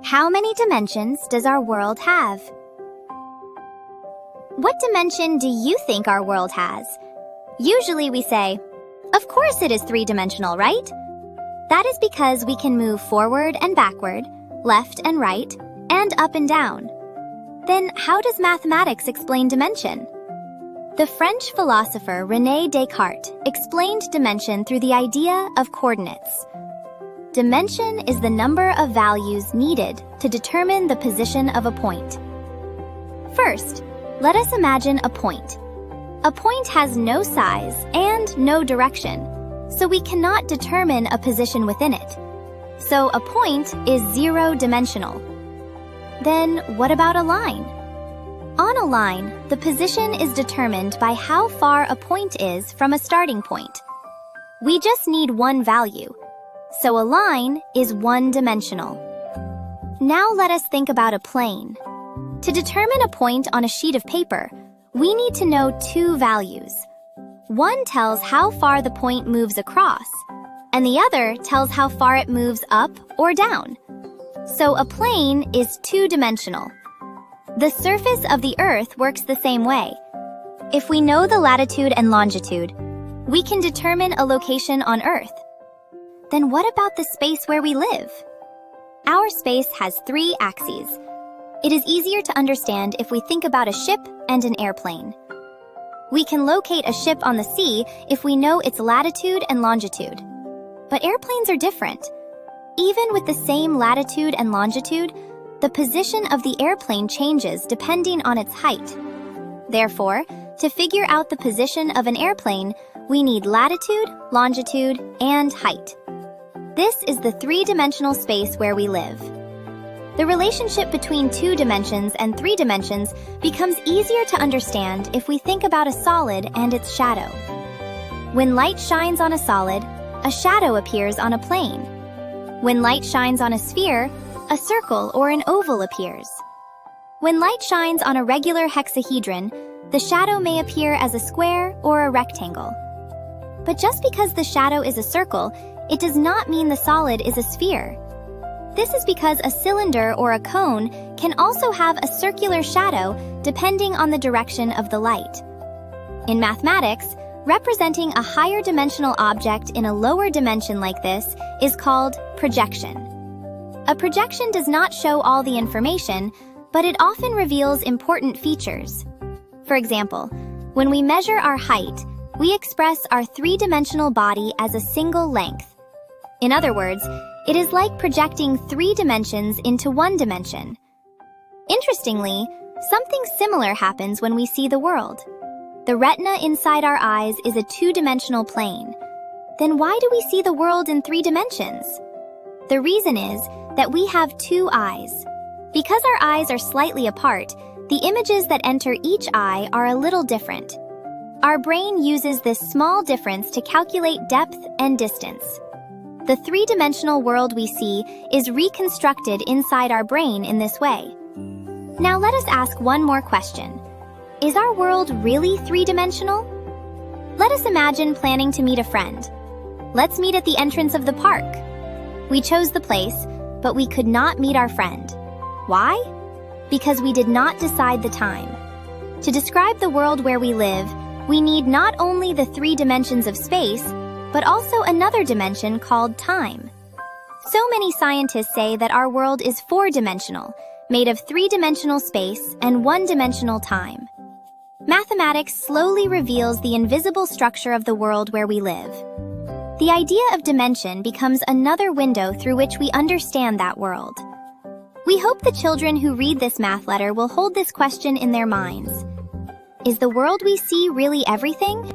How many dimensions does our world have? What dimension do you think our world has? Usually we say, of course it is three-dimensional, right? That is because we can move forward and backward, left and right, and up and down. Then how does mathematics explain dimension? The French philosopher René Descartes explained dimension through the idea of coordinates. Dimension is the number of values needed to determine the position of a point. First, let us imagine a point. A point has no size and no direction, so we cannot determine a position within it. So a point is zero-dimensional. Then what about a line? On a line, the position is determined by how far a point is from a starting point. We just need one value, so a line is one-dimensional. Now let us think about a plane. To determine a point on a sheet of paper, we need to know two values. One tells how far the point moves across, and the other tells how far it moves up or down. So a plane is two-dimensional. The surface of the Earth works the same way. If we know the latitude and longitude, we can determine a location on Earth. Then what about the space where we live? Our space has three axes. It is easier to understand if we think about a ship and an airplane. We can locate a ship on the sea if we know its latitude and longitude. But airplanes are different. Even with the same latitude and longitude, the position of the airplane changes depending on its height. Therefore, to figure out the position of an airplane, we need latitude, longitude, and height. This is the three-dimensional space where we live. The relationship between two dimensions and three dimensions becomes easier to understand if we think about a solid and its shadow. When light shines on a solid, a shadow appears on a plane. When light shines on a sphere, a circle or an oval appears. When light shines on a regular hexahedron, the shadow may appear as a square or a rectangle. But just because the shadow is a circle, it does not mean the solid is a sphere. This is because a cylinder or a cone can also have a circular shadow depending on the direction of the light. In mathematics, representing a higher dimensional object in a lower dimension like this is called projection. A projection does not show all the information, but it often reveals important features. For example, when we measure our height, we express our three-dimensional body as a single length. In other words, it is like projecting three dimensions into one dimension. Interestingly, something similar happens when we see the world. The retina inside our eyes is a two-dimensional plane. Then why do we see the world in three dimensions? The reason is that we have two eyes. Because our eyes are slightly apart, the images that enter each eye are a little different. Our brain uses this small difference to calculate depth and distance. The three-dimensional world we see is reconstructed inside our brain in this way. Now let us ask one more question. Is our world really three-dimensional? Let us imagine planning to meet a friend. Let's meet at the entrance of the park. We chose the place, but we could not meet our friend. Why? Because we did not decide the time. To describe the world where we live, we need not only the three dimensions of space, but also another dimension called time. So many scientists say that our world is four-dimensional, made of three-dimensional space and one-dimensional time. Mathematics slowly reveals the invisible structure of the world where we live. The idea of dimension becomes another window through which we understand that world. We hope the children who read this math letter will hold this question in their minds. Is the world we see really everything?